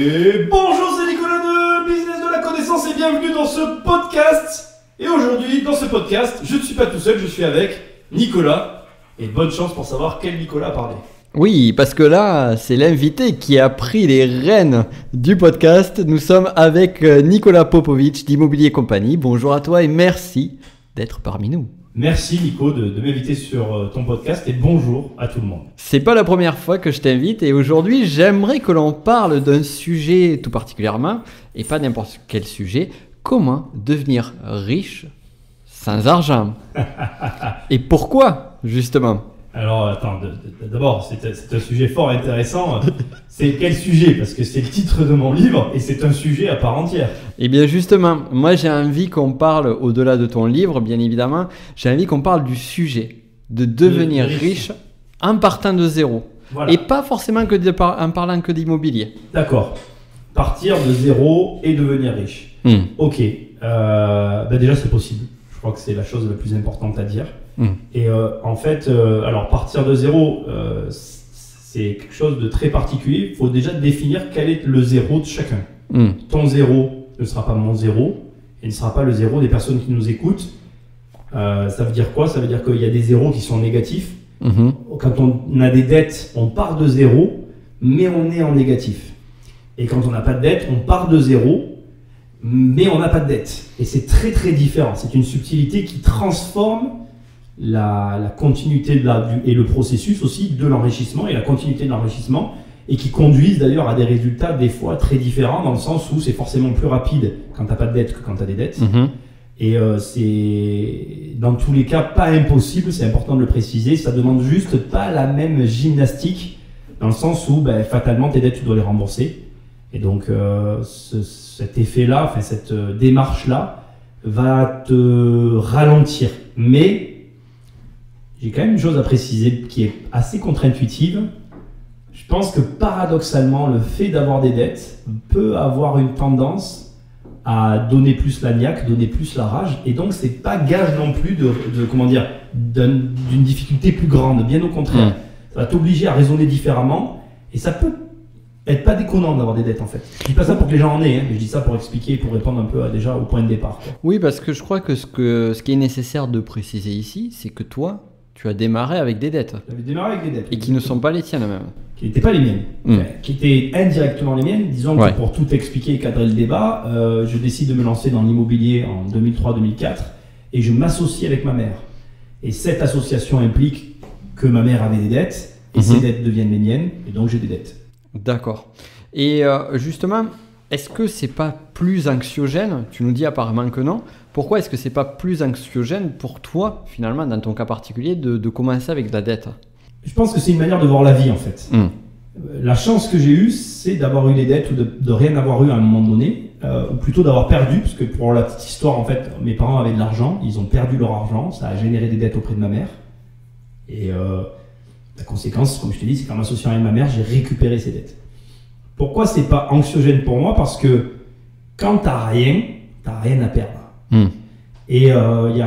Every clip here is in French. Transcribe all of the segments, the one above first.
Et bonjour, c'est Nicolas de Business de la Connaissance et bienvenue dans ce podcast. Et aujourd'hui, dans ce podcast, je ne suis pas tout seul, je suis avec Nicolas. Et bonne chance pour savoir quel Nicolas parler. Oui, parce que là, c'est l'invité qui a pris les rênes du podcast. Nous sommes avec Nicolas Popovic d'Immobilier Compagnie. Bonjour à toi et merci d'être parmi nous. Merci Nico de m'inviter sur ton podcast et bonjour à tout le monde. C'est pas la première fois que je t'invite et aujourd'hui, j'aimerais que l'on parle d'un sujet tout particulièrement et pas n'importe quel sujet. Comment devenir riche sans argent? Et pourquoi, justement? Alors, attends, d'abord, c'est un sujet fort intéressant. C'est quel sujet? Parce que c'est le titre de mon livre et c'est un sujet à part entière. Eh bien, justement, moi, j'ai envie qu'on parle, au-delà de ton livre, bien évidemment, j'ai envie qu'on parle du sujet de devenir riche en partant de zéro. Voilà. Et pas forcément en parlant que d'immobilier. D'accord. Partir de zéro et devenir riche. Ok. Déjà, c'est possible. Je crois que c'est la chose la plus importante à dire. Et en fait, alors partir de zéro, c'est quelque chose de très particulier. Il faut déjà définir quel est le zéro de chacun. Ton zéro ne sera pas mon zéro et ne sera pas le zéro des personnes qui nous écoutent. Ça veut dire quoi? Ça veut dire qu'il y a des zéros qui sont négatifs. Quand on a des dettes, on part de zéro, mais on est en négatif. Et quand on n'a pas de dette, on part de zéro, mais on n'a pas de dette. Et c'est très très différent. C'est une subtilité qui transforme la continuité et le processus aussi de l'enrichissement et la continuité de l'enrichissement et qui conduisent d'ailleurs à des résultats des fois très différents dans le sens où c'est forcément plus rapide quand tu n'as pas de dette que quand tu as des dettes. Et c'est dans tous les cas pas impossible, c'est important de le préciser, ça demande juste pas la même gymnastique dans le sens où fatalement tes dettes tu dois les rembourser et donc cet effet-là, enfin cette démarche-là va te ralentir. Mais j'ai quand même une chose à préciser qui est assez contre-intuitive. Je pense que paradoxalement, le fait d'avoir des dettes peut avoir une tendance à donner plus la niaque, donner plus la rage, et donc c'est pas gage non plus d'une difficulté plus grande. Bien au contraire, ça va t'obliger à raisonner différemment, et ça peut être pas déconnant d'avoir des dettes en fait. Je dis pas ça pour que les gens en aient, mais je dis ça pour expliquer, pour répondre un peu déjà au point de départ. Quoi. Oui, parce que je crois que ce qui est nécessaire de préciser ici, c'est que toi, tu as démarré avec des dettes. J'avais démarré avec des dettes. Et qui ne sont pas les tiennes même. Qui n'étaient pas les miennes. Qui étaient indirectement les miennes. Disons que pour tout expliquer et cadrer le débat, je décide de me lancer dans l'immobilier en 2003-2004 et je m'associe avec ma mère. Et cette association implique que ma mère avait des dettes et ces dettes deviennent les miennes et donc j'ai des dettes. D'accord. Et justement, est-ce que c'est pas plus anxiogène? Tu nous dis apparemment que non. Pourquoi est-ce que c'est pas plus anxiogène pour toi, finalement, dans ton cas particulier, de commencer avec de la dette? Je pense que c'est une manière de voir la vie, en fait. La chance que j'ai eue, c'est d'avoir eu des dettes ou de rien avoir eu à un moment donné, ou plutôt d'avoir perdu, parce que pour la petite histoire, en fait, mes parents avaient de l'argent, ils ont perdu leur argent, ça a généré des dettes auprès de ma mère. Et la conséquence, comme je te dis, c'est qu'en m'associant avec ma mère, j'ai récupéré ces dettes. Pourquoi c'est pas anxiogène pour moi? Parce que quand t'as rien à perdre. Et il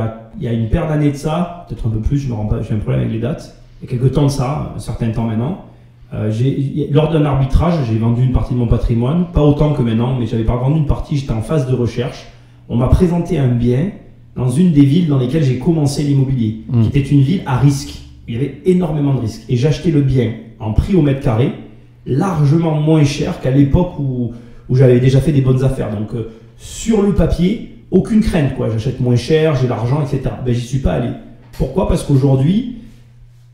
y a une paire d'années de ça, peut-être un peu plus, j'ai un problème avec les dates. Il y a quelques temps de ça, un certain temps maintenant, lors d'un arbitrage, j'ai vendu une partie de mon patrimoine, pas autant que maintenant, mais j'avais pas vendu une partie, j'étais en phase de recherche. On m'a présenté un bien dans une des villes dans lesquelles j'ai commencé l'immobilier, qui était une ville à risque. Il y avait énormément de risques. Et j'achetais le bien en prix au mètre carré, largement moins cher qu'à l'époque où j'avais déjà fait des bonnes affaires. Donc sur le papier, aucune crainte, quoi. J'achète moins cher, j'ai l'argent, etc. J'y suis pas allé. Pourquoi? Parce qu'aujourd'hui,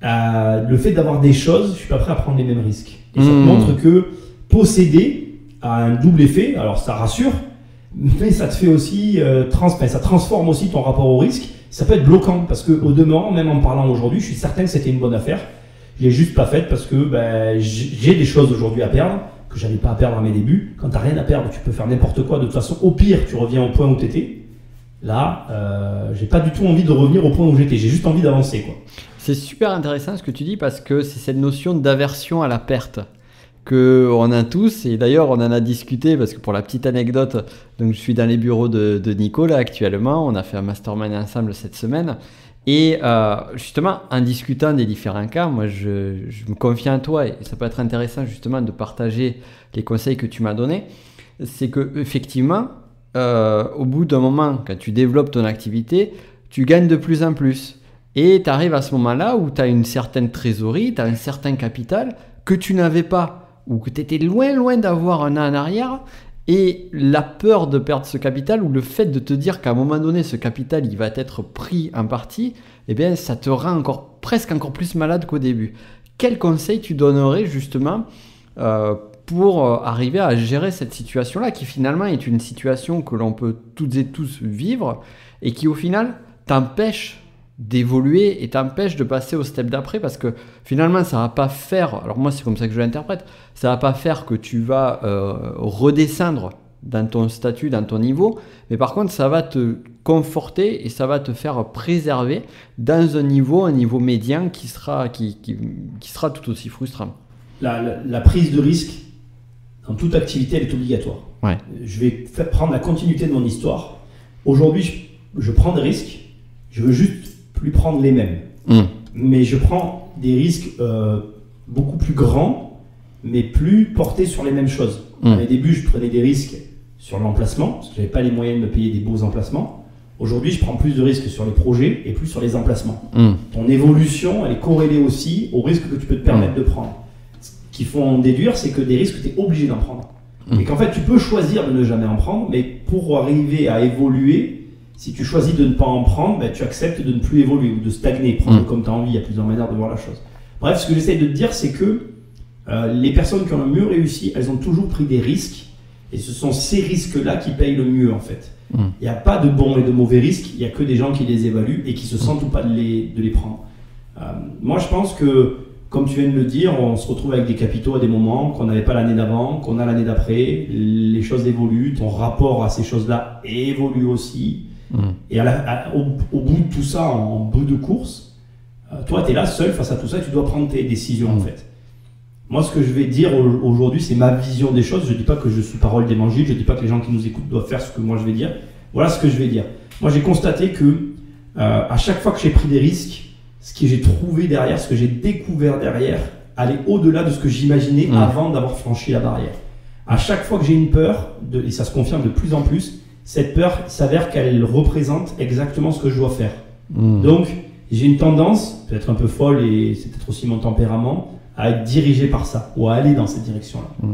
le fait d'avoir des choses, je suis pas prêt à prendre les mêmes risques. Et ça te montre que posséder a un double effet. Alors ça rassure, mais ça te fait aussi ça transforme aussi ton rapport au risque. Ça peut être bloquant parce que au demeurant, même en parlant aujourd'hui, je suis certain que c'était une bonne affaire. Je l'ai juste pas faite parce que j'ai des choses aujourd'hui à perdre que j'avais pas à perdre à mes débuts. Quand tu n'as rien à perdre, tu peux faire n'importe quoi. De toute façon, au pire, tu reviens au point où tu étais. Là, j'ai pas du tout envie de revenir au point où j'étais. J'ai juste envie d'avancer, quoi. C'est super intéressant ce que tu dis parce que c'est cette notion d'aversion à la perte qu'on a tous. Et d'ailleurs, on en a discuté parce que pour la petite anecdote, donc je suis dans les bureaux de Nicolas actuellement. On a fait un mastermind ensemble cette semaine. Et justement, en discutant des différents cas, moi je me confie en toi et ça peut être intéressant justement de partager les conseils que tu m'as donnés. C'est que effectivement, au bout d'un moment, quand tu développes ton activité, tu gagnes de plus en plus. Et tu arrives à ce moment-là où tu as une certaine trésorerie, tu as un certain capital que tu n'avais pas ou que tu étais loin d'avoir un an en arrière. Et la peur de perdre ce capital ou le fait de te dire qu'à un moment donné, ce capital il va être pris en partie, eh bien, ça te rend presque encore plus malade qu'au début. Quel conseil tu donnerais justement pour arriver à gérer cette situation-là qui finalement est une situation que l'on peut toutes et tous vivre et qui au final t'empêche d'évoluer et t'empêche de passer au step d'après parce que finalement ça va pas faire, alors moi c'est comme ça que je l'interprète, ça va pas faire que tu vas redescendre dans ton statut, dans ton niveau, mais par contre ça va te conforter et ça va te faire préserver dans un niveau médian qui sera tout aussi frustrant. La prise de risque dans toute activité elle est obligatoire. Ouais. Je vais prendre la continuité de mon histoire. Aujourd'hui je prends des risques, je veux juste plus prendre les mêmes. Mais je prends des risques beaucoup plus grands, mais plus portés sur les mêmes choses. Au début, je prenais des risques sur l'emplacement, parce que je n'avais pas les moyens de me payer des beaux emplacements. Aujourd'hui, je prends plus de risques sur les projets et plus sur les emplacements. Ton évolution, elle est corrélée aussi aux risques que tu peux te permettre de prendre. Ce qu'il faut en déduire, c'est que des risques, tu es obligé d'en prendre. Et qu'en fait, tu peux choisir de ne jamais en prendre, mais pour arriver à évoluer, si tu choisis de ne pas en prendre, ben, tu acceptes de ne plus évoluer ou de stagner, prendre comme tu as envie, il y a plusieurs manières de voir la chose. Bref, ce que j'essaie de te dire, c'est que les personnes qui ont le mieux réussi, elles ont toujours pris des risques et ce sont ces risques-là qui payent le mieux en fait. Il n'y a pas de bons et de mauvais risques, il n'y a que des gens qui les évaluent et qui se sentent ou pas de les prendre. Moi, je pense que, comme tu viens de le dire, on se retrouve avec des capitaux à des moments qu'on n'avait pas l'année d'avant, qu'on a l'année d'après, les choses évoluent, ton rapport à ces choses-là évolue aussi. Et au bout de tout ça, en bout de course, toi, tu es là seul face à tout ça et tu dois prendre tes décisions en fait. Moi, ce que je vais dire aujourd'hui, c'est ma vision des choses. Je ne dis pas que je suis parole d'évangile, je ne dis pas que les gens qui nous écoutent doivent faire ce que moi je vais dire. Voilà ce que je vais dire. Moi, j'ai constaté que à chaque fois que j'ai pris des risques, ce que j'ai trouvé derrière, ce que j'ai découvert derrière, allait au-delà de ce que j'imaginais avant d'avoir franchi la barrière. À chaque fois que j'ai une peur, et ça se confirme de plus en plus, cette peur s'avère qu'elle représente exactement ce que je dois faire. Donc, j'ai une tendance, peut-être un peu folle, et c'est peut-être aussi mon tempérament, à être dirigé par ça, ou à aller dans cette direction-là.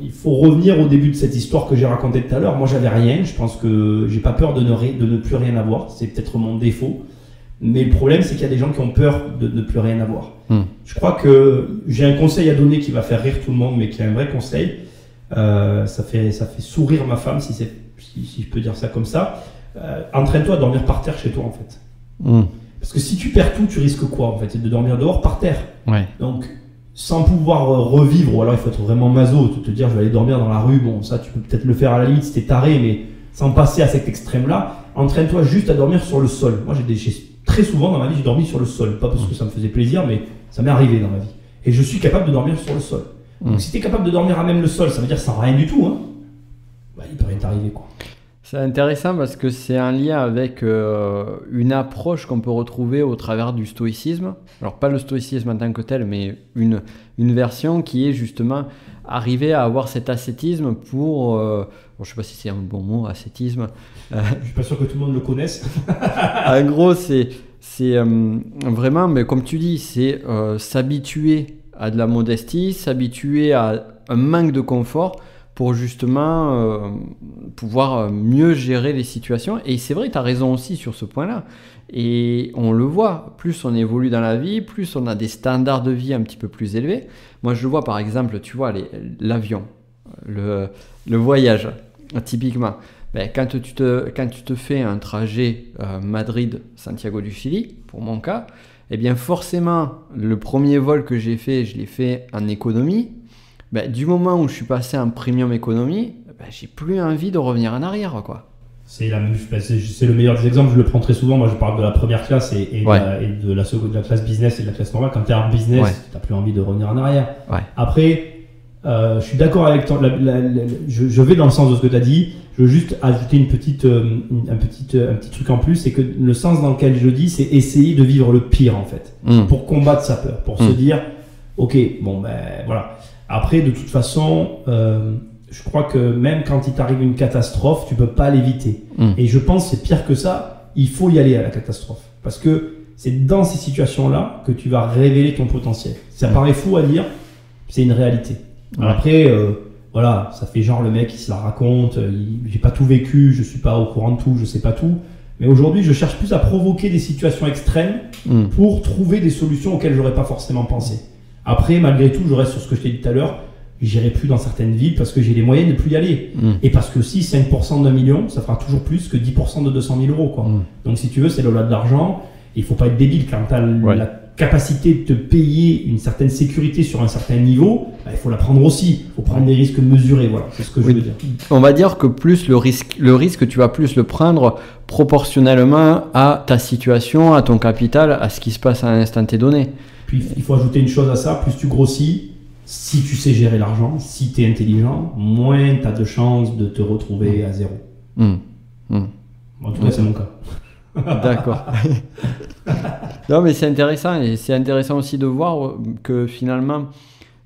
Il faut revenir au début de cette histoire que j'ai racontée tout à l'heure. Moi, j'avais rien, je pense que j'ai pas peur de ne plus rien avoir, c'est peut-être mon défaut. Mais le problème, c'est qu'il y a des gens qui ont peur de ne plus rien avoir. Je crois que j'ai un conseil à donner qui va faire rire tout le monde, mais qui est un vrai conseil. Ça fait sourire ma femme, si je peux dire ça comme ça. Entraîne-toi à dormir par terre chez toi en fait. Parce que si tu perds tout, tu risques quoi en fait? C'est de dormir dehors par terre. Donc sans pouvoir revivre, ou alors il faut être vraiment maso, te dire je vais aller dormir dans la rue, bon ça tu peux peut-être le faire à la limite si t'es taré, mais sans passer à cet extrême là, entraîne-toi juste à dormir sur le sol. Moi très souvent dans ma vie j'ai dormi sur le sol, pas parce que ça me faisait plaisir, mais ça m'est arrivé dans ma vie. Et je suis capable de dormir sur le sol. Donc si tu es capable de dormir à même le sol, ça veut dire sans rien du tout, hein. Bah, il peut rien t'arriver quoi. C'est intéressant parce que c'est un lien avec une approche qu'on peut retrouver au travers du stoïcisme. Alors pas le stoïcisme en tant que tel, mais une version qui est justement arriver à avoir cet ascétisme pour... bon, je ne sais pas si c'est un bon mot, ascétisme. Je ne suis pas sûr que tout le monde le connaisse. En gros, c'est vraiment, mais comme tu dis, c'est s'habituer à de la modestie, s'habituer à un manque de confort pour justement pouvoir mieux gérer les situations. Et c'est vrai, tu as raison aussi sur ce point-là. Et on le voit, plus on évolue dans la vie, plus on a des standards de vie un petit peu plus élevés. Moi, je le vois par exemple, tu vois, l'avion, le voyage, typiquement. Ben, quand tu te fais un trajet Madrid-Santiago du Chili, pour mon cas, eh bien forcément, le premier vol que j'ai fait, je l'ai fait en économie. Ben, du moment où je suis passé en premium économie, ben, j'ai plus envie de revenir en arrière, quoi. C'est le meilleur des exemples, je le prends très souvent. Moi, je parle de la première classe et de la classe business et de la classe normale. Quand tu es en business, tu n'as plus envie de revenir en arrière. Après, Je suis d'accord avec toi. Je vais dans le sens de ce que tu as dit. Je veux juste ajouter un petit truc en plus, c'est que le sens dans lequel je dis, c'est essayer de vivre le pire en fait, pour combattre sa peur, pour se dire, ok, bon ben voilà. Après, de toute façon, je crois que même quand il t'arrive une catastrophe, tu peux pas l'éviter. Et je pense que c'est pire que ça. Il faut y aller à la catastrophe, parce que c'est dans ces situations-là que tu vas révéler ton potentiel. Ça paraît fou à dire, c'est une réalité. Après, voilà, ça fait genre le mec qui se la raconte, j'ai pas tout vécu, je suis pas au courant de tout, je sais pas tout. Mais aujourd'hui, je cherche plus à provoquer des situations extrêmes pour trouver des solutions auxquelles j'aurais pas forcément pensé. Après, malgré tout, je reste sur ce que je t'ai dit tout à l'heure, j'irai plus dans certaines villes parce que j'ai les moyens de plus y aller. Et parce que si 5% d'1 million, ça fera toujours plus que 10% de 200 000 euros, quoi. Donc si tu veux, c'est au-delà de l'argent. Il faut pas être débile quand tu as la capacité de te payer une certaine sécurité sur un certain niveau, il faut la prendre aussi. Il faut prendre des risques mesurés, voilà, c'est ce que je veux dire. On va dire que plus le risque, tu vas plus le prendre proportionnellement à ta situation, à ton capital, à ce qui se passe à un instant T donné. Puis il faut ajouter une chose à ça, plus tu grossis, si tu sais gérer l'argent, si tu es intelligent, moins tu as de chances de te retrouver à zéro. En tout cas, c'est mon cas. D'accord. Non, mais c'est intéressant, et c'est intéressant aussi de voir que finalement,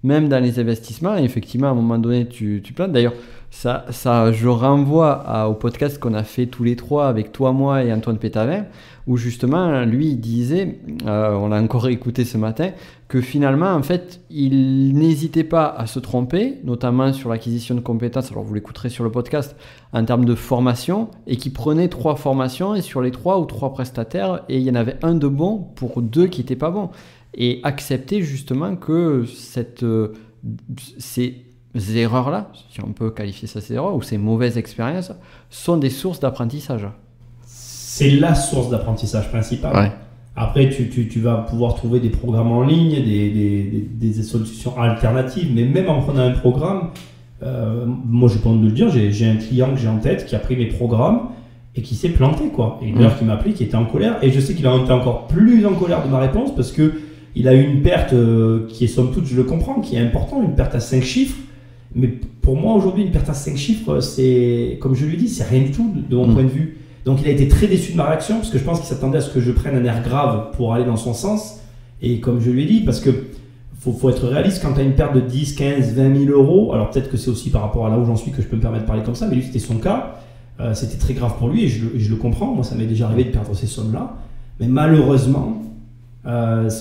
même dans les investissements, effectivement, à un moment donné, tu plantes. D'ailleurs, ça, je renvoie au podcast qu'on a fait tous les trois avec toi, moi et Antoine Pétavin, où justement, lui, il disait, on l'a encore écouté ce matin, que finalement, en fait, il n'hésitait pas à se tromper, notamment sur l'acquisition de compétences, alors vous l'écouterez sur le podcast, en termes de formation, et qu'il prenait 3 formations, et sur les 3 ou 3 prestataires, et il y en avait un de bon pour 2 qui n'étaient pas bons. Et accepter justement que ces erreurs-là, si on peut qualifier ça ces erreurs, ou ces mauvaises expériences, sont des sources d'apprentissage. C'est la source d'apprentissage principale. Ouais. Après, tu vas pouvoir trouver des programmes en ligne, des solutions alternatives, mais même en prenant un programme, moi j'ai pas honte de le dire, j'ai un client que j'ai en tête qui a pris mes programmes et qui s'est planté, quoi. Et d'ailleurs qui m'a appelé, qui était en colère, et je sais qu'il a été encore plus en colère de ma réponse parce que il a eu une perte qui est somme toute, je le comprends, qui est importante, une perte à 5 chiffres. Mais pour moi aujourd'hui, une perte à 5 chiffres, c'est, comme je lui dis, c'est rien du tout de mon point de vue. Donc il a été très déçu de ma réaction parce que je pense qu'il s'attendait à ce que je prenne un air grave pour aller dans son sens. Et comme je lui ai dit, parce que faut être réaliste, quand tu as une perte de 10, 15, 20 000 euros, alors peut-être que c'est aussi par rapport à là où j'en suis que je peux me permettre de parler comme ça, mais lui c'était son cas, c'était très grave pour lui et je le comprends. Moi ça m'est déjà arrivé de perdre ces sommes-là. Mais malheureusement,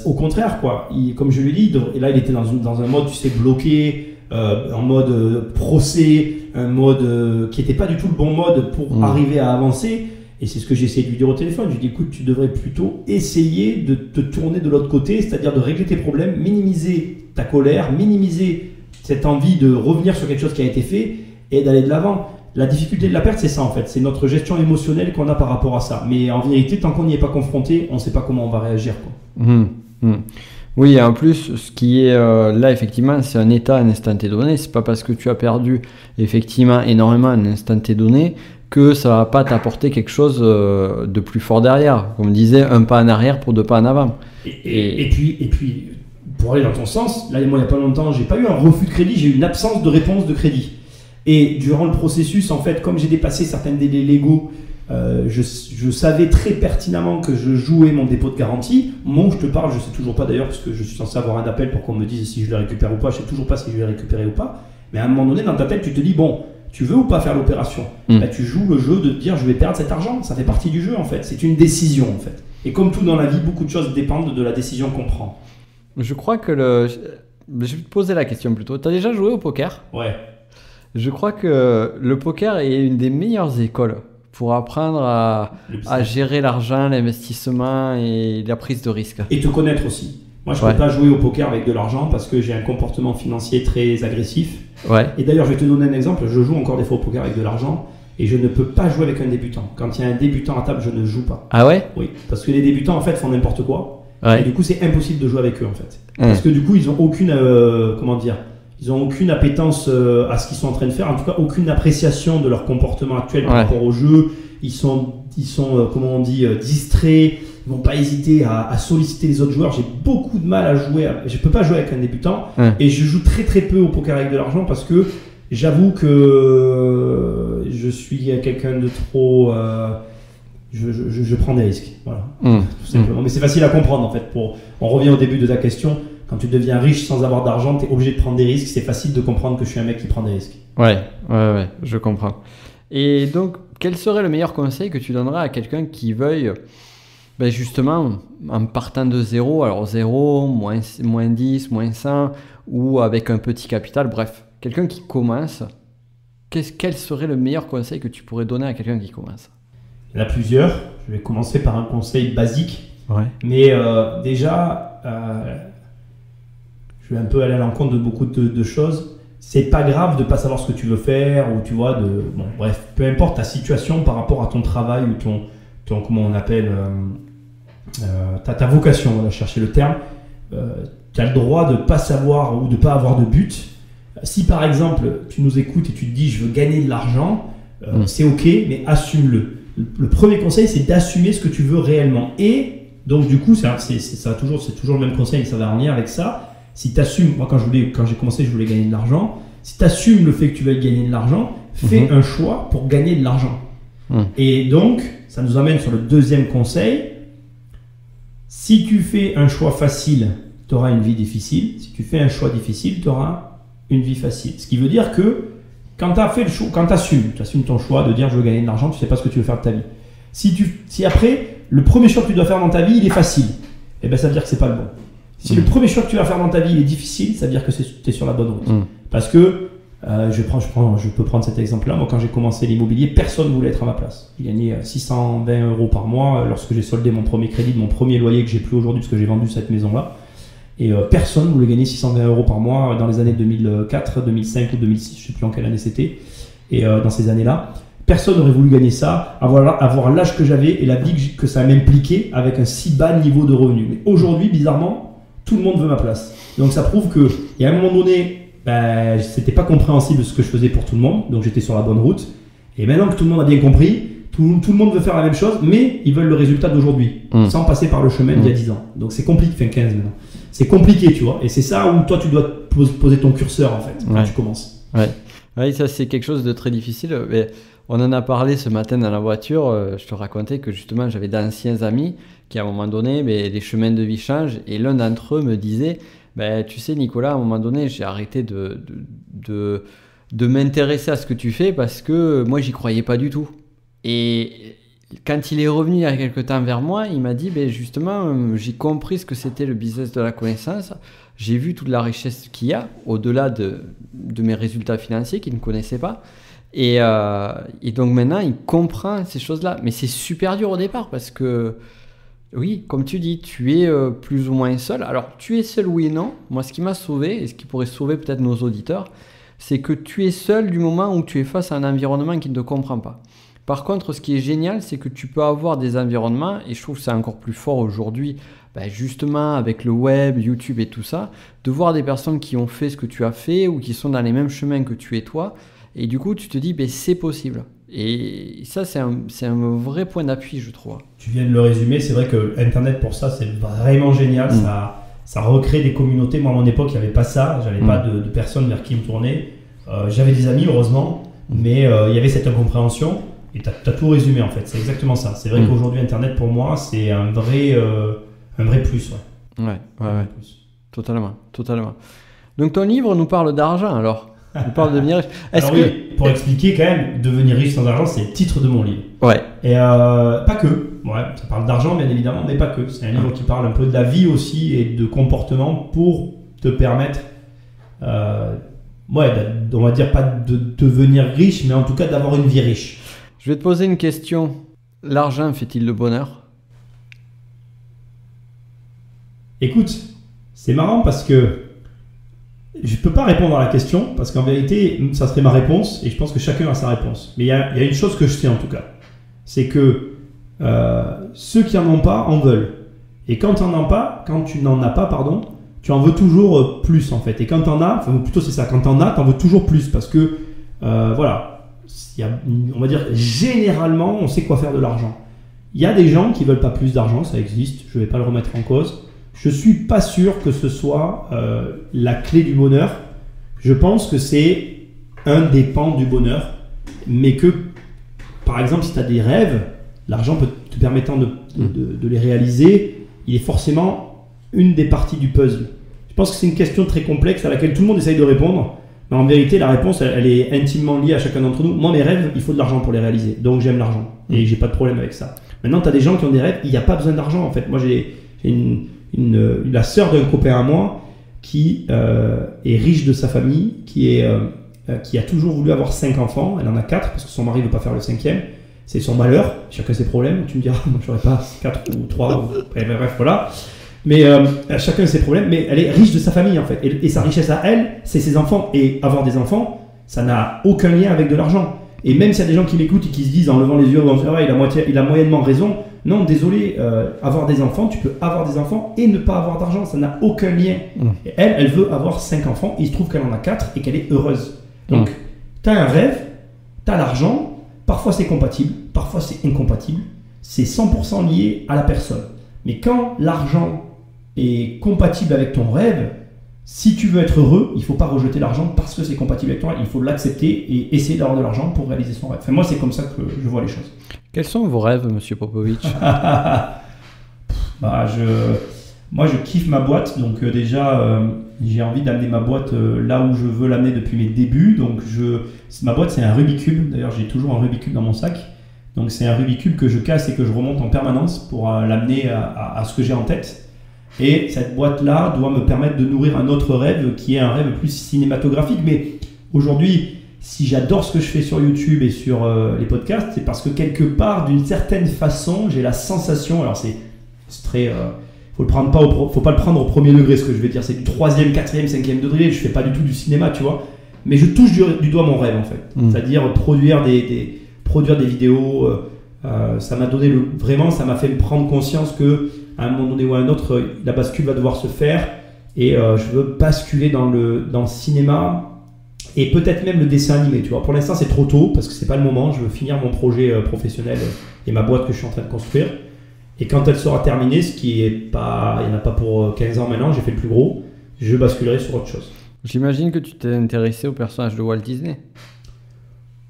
au contraire, quoi. Comme je lui ai dit, et là il était dans un mode, tu sais, bloqué, en mode procès, un mode qui n'était pas du tout le bon mode pour arriver à avancer. Et c'est ce que j'ai essayé de lui dire au téléphone. Je lui ai dit, écoute, tu devrais plutôt essayer de te tourner de l'autre côté, c'est-à-dire de régler tes problèmes, minimiser ta colère, minimiser cette envie de revenir sur quelque chose qui a été fait et d'aller de l'avant. La difficulté de la perte, c'est ça en fait. C'est notre gestion émotionnelle qu'on a par rapport à ça. Mais en vérité, tant qu'on n'y est pas confronté, on ne sait pas comment on va réagir, quoi. Oui, et en plus, ce qui est là, effectivement, c'est un état à un instant T donné. C'est pas parce que tu as perdu effectivement énormément à un instant T donné que ça va pas t'apporter quelque chose de plus fort derrière. Comme on disait, un pas en arrière pour 2 pas en avant. Et puis, pour aller dans ton sens, là, moi, il n'y a pas longtemps, j'ai pas eu un refus de crédit, j'ai eu une absence de réponse de crédit. Et durant le processus, en fait, comme j'ai dépassé certains délais légaux, je savais très pertinemment que je jouais mon dépôt de garantie. Moi, je te parle, je sais toujours pas d'ailleurs, parce que je suis censé avoir un appel pour qu'on me dise si je le récupère ou pas. Je sais toujours pas si je vais le récupérer ou pas. Mais à un moment donné, dans ta tête, tu te dis, bon, tu veux ou pas faire l'opération? Là, tu joues le jeu de te dire, je vais perdre cet argent. Ça fait partie du jeu, en fait. C'est une décision, en fait. Et comme tout dans la vie, beaucoup de choses dépendent de la décision qu'on prend. Je crois que je vais te poser la question plutôt. Tu as déjà joué au poker? Ouais. Je crois que le poker est une des meilleures écoles pour apprendre à gérer l'argent, l'investissement et la prise de risque. Et te connaître aussi. Moi, je ne peux pas jouer au poker avec de l'argent parce que j'ai un comportement financier très agressif. Ouais. Et d'ailleurs, je vais te donner un exemple. Je joue encore des fois au poker avec de l'argent et je ne peux pas jouer avec un débutant. Quand il y a un débutant à table, je ne joue pas. Ah ouais? Oui, parce que les débutants, en fait, font n'importe quoi. Ouais. Et du coup, c'est impossible de jouer avec eux, en fait. Parce que du coup, ils n'ont aucune... Ils n'ont aucune appétence à ce qu'ils sont en train de faire, en tout cas aucune appréciation de leur comportement actuel par rapport au jeu. Ils sont comment on dit, distraits, ils vont pas hésiter à solliciter les autres joueurs. J'ai beaucoup de mal à jouer, je peux pas jouer avec un débutant, et je joue très très peu au poker avec de l'argent parce que j'avoue que je suis quelqu'un de trop... je prends des risques, voilà, tout simplement. Mais c'est facile à comprendre en fait. On revient au début de ta question. Quand tu deviens riche sans avoir d'argent, tu es obligé de prendre des risques. C'est facile de comprendre que je suis un mec qui prend des risques. Ouais, je comprends. Et donc, quel serait le meilleur conseil que tu donnerais à quelqu'un qui veuille, justement, en partant de zéro, alors 0, moins 10, moins 100, ou avec un petit capital, bref, quelqu'un qui commence, quel serait le meilleur conseil que tu pourrais donner à quelqu'un qui commence? Il y en a plusieurs. Je vais commencer par un conseil basique. Ouais. Mais déjà, je vais un peu aller à l'encontre de beaucoup de choses. C'est pas grave de pas savoir ce que tu veux faire ou tu vois bref, peu importe ta situation par rapport à ton travail ou ton comment on appelle ta vocation, on va chercher le terme. Tu as le droit de pas savoir ou de pas avoir de but. Si par exemple tu nous écoutes et tu te dis je veux gagner de l'argent, c'est ok, mais assume-le. Le premier conseil, c'est d'assumer ce que tu veux réellement. Et donc du coup, c'est toujours le même conseil, mais ça va en lien avec ça. Si tu assumes, moi quand j'ai commencé, je voulais gagner de l'argent. Si tu assumes le fait que tu veux gagner de l'argent, fais un choix pour gagner de l'argent. Et donc, ça nous amène sur le deuxième conseil. Si tu fais un choix facile, tu auras une vie difficile. Si tu fais un choix difficile, tu auras une vie facile. Ce qui veut dire que quand tu as fait le choix, quand tu assumes ton choix de dire je veux gagner de l'argent, tu ne sais pas ce que tu veux faire de ta vie. Si après, le premier choix que tu dois faire dans ta vie, il est facile, ça veut dire que c'est pas le bon. Si le premier choix que tu vas faire dans ta vie il est difficile, ça veut dire que tu es sur la bonne route. Parce que, je peux prendre cet exemple-là. Moi, quand j'ai commencé l'immobilier, personne ne voulait être à ma place. J'ai gagné 620 € par mois lorsque j'ai soldé mon premier crédit, mon premier loyer que j'ai plus aujourd'hui parce que j'ai vendu cette maison-là. Et personne ne voulait gagner 620 € par mois dans les années 2004, 2005 ou 2006, je ne sais plus en quelle année c'était. Et dans ces années-là, personne n'aurait voulu gagner ça, avoir l'âge que j'avais et la vie que ça m'impliquait avec un si bas niveau de revenus. Mais aujourd'hui, bizarrement, tout le monde veut ma place. Donc ça prouve qu'il y a un moment donné, c'était pas compréhensible ce que je faisais pour tout le monde, donc j'étais sur la bonne route. Et maintenant que tout le monde a bien compris, tout le monde veut faire la même chose, mais ils veulent le résultat d'aujourd'hui, sans passer par le chemin d'il y a 10 ans. Donc c'est compliqué, 15 maintenant. C'est compliqué, tu vois. Et c'est ça où toi tu dois poser ton curseur en fait, quand tu commences. Ouais, ça c'est quelque chose de très difficile. Mais on en a parlé ce matin dans la voiture. Je te racontais que justement j'avais d'anciens amis qui à un moment donné, les chemins de vie changent. Et l'un d'entre eux me disait, tu sais Nicolas, à un moment donné, j'ai arrêté de m'intéresser à ce que tu fais parce que moi j'y croyais pas du tout. Et quand il est revenu il y a quelques temps vers moi, il m'a dit, justement, j'ai compris ce que c'était le business de la connaissance. J'ai vu toute la richesse qu'il y a au-delà de mes résultats financiers qu'il ne connaissait pas. Et donc maintenant, il comprend ces choses-là. Mais c'est super dur au départ parce que, oui, comme tu dis, tu es plus ou moins seul. Alors, tu es seul, oui et non. Moi, ce qui m'a sauvé, et ce qui pourrait sauver peut-être nos auditeurs, c'est que tu es seul du moment où tu es face à un environnement qui ne te comprend pas. Par contre, ce qui est génial, c'est que tu peux avoir des environnements, et je trouve que c'est encore plus fort aujourd'hui, justement avec le web, YouTube et tout ça, de voir des personnes qui ont fait ce que tu as fait ou qui sont dans les mêmes chemins que tu es toi. Et du coup, tu te dis, c'est possible. Et ça, c'est un vrai point d'appui, je trouve. Tu viens de le résumer. C'est vrai que Internet, pour ça, c'est vraiment génial. Ça recrée des communautés. Moi, à mon époque, il n'y avait pas ça. Je n'avais pas de personnes vers qui me tourner. J'avais des amis, heureusement, mais il y avait cette incompréhension. Et tu as tout résumé, en fait. C'est exactement ça. C'est vrai qu'aujourd'hui, Internet, pour moi, c'est un vrai plus. Ouais. Plus. Totalement. Donc, ton livre nous parle d'argent, alors. Il parle de devenir riche. Pour expliquer quand même, devenir riche sans argent, c'est le titre de mon livre. Ouais. Et pas que. Ouais, ça parle d'argent bien évidemment, mais pas que. C'est un livre qui parle un peu de la vie aussi et de comportement pour te permettre, on va dire pas de devenir riche, mais en tout cas d'avoir une vie riche. Je vais te poser une question. L'argent fait-il le bonheur ? Écoute, c'est marrant parce que je ne peux pas répondre à la question parce qu'en vérité, ça serait ma réponse et je pense que chacun a sa réponse. Mais il y a une chose que je sais en tout cas, c'est que ceux qui n'en ont pas en veulent. Et quand tu n'en as pas, tu en veux toujours plus en fait. Et quand tu en as, plutôt c'est ça, quand tu en as, tu en veux toujours plus parce que on va dire généralement, on sait quoi faire de l'argent. Il y a des gens qui veulent pas plus d'argent, ça existe, je vais pas le remettre en cause. Je suis pas sûr que ce soit la clé du bonheur. Je pense que c'est un des pans du bonheur, mais que, par exemple, si tu as des rêves, l'argent te permettant de les réaliser, il est forcément une des parties du puzzle. Je pense que c'est une question très complexe à laquelle tout le monde essaye de répondre, mais en vérité, la réponse, elle est intimement liée à chacun d'entre nous. Moi, mes rêves, il faut de l'argent pour les réaliser, donc j'aime l'argent, et j'ai pas de problème avec ça. Maintenant, tu as des gens qui ont des rêves, il n'y a pas besoin d'argent, en fait. Moi, j'ai la sœur d'un copain à moi qui est riche de sa famille, qui a toujours voulu avoir 5 enfants. Elle en a 4 parce que son mari ne veut pas faire le 5e. C'est son malheur, chacun ses problèmes. Tu me diras, moi j'aurais pas 4 ou 3, bref, voilà. Mais chacun ses problèmes, mais elle est riche de sa famille en fait. Et sa richesse à elle, c'est ses enfants. Et avoir des enfants, ça n'a aucun lien avec de l'argent. Et même s'il y a des gens qui l'écoutent et qui se disent en levant les yeux, il a moyennement raison. Non, désolé, avoir des enfants, tu peux avoir des enfants et ne pas avoir d'argent, ça n'a aucun lien. Et elle veut avoir 5 enfants, et il se trouve qu'elle en a 4 et qu'elle est heureuse. Donc, tu as un rêve, tu as l'argent, parfois c'est compatible, parfois c'est incompatible, c'est 100% lié à la personne. Mais quand l'argent est compatible avec ton rêve, si tu veux être heureux, il ne faut pas rejeter l'argent parce que c'est compatible avec toi, il faut l'accepter et essayer d'avoir de l'argent pour réaliser son rêve. Enfin, moi, c'est comme ça que je vois les choses. Quels sont vos rêves, Monsieur Popovic? Moi, je kiffe ma boîte, donc déjà, j'ai envie d'amener ma boîte là où je veux l'amener depuis mes débuts. Donc, ma boîte, c'est un Rubik's Cube. D'ailleurs, j'ai toujours un Rubik's Cube dans mon sac. Donc, c'est un Rubik's Cube que je casse et que je remonte en permanence pour l'amener à ce que j'ai en tête. Et cette boîte-là doit me permettre de nourrir un autre rêve qui est un rêve plus cinématographique. Mais aujourd'hui, si j'adore ce que je fais sur YouTube et sur les podcasts, c'est parce que quelque part, d'une certaine façon, j'ai la sensation, alors c'est très... faut pas le prendre au premier degré, ce que je vais dire, c'est du 3e, 4e, 5e degré, je fais pas du tout du cinéma, tu vois, mais je touche du doigt mon rêve en fait, c'est-à-dire produire des vidéos, ça m'a donné vraiment, ça m'a fait me prendre conscience que à un moment donné ou à un autre, la bascule va devoir se faire, et je veux basculer dans le cinéma, et peut-être même le dessin animé, tu vois. Pour l'instant, c'est trop tôt, parce que c'est pas le moment. Je veux finir mon projet professionnel et ma boîte que je suis en train de construire. Et quand elle sera terminée, ce qui est pas... Il n'y en a pas pour 15 ans maintenant, j'ai fait le plus gros, je basculerai sur autre chose. J'imagine que tu t'es intéressé au personnage de Walt Disney.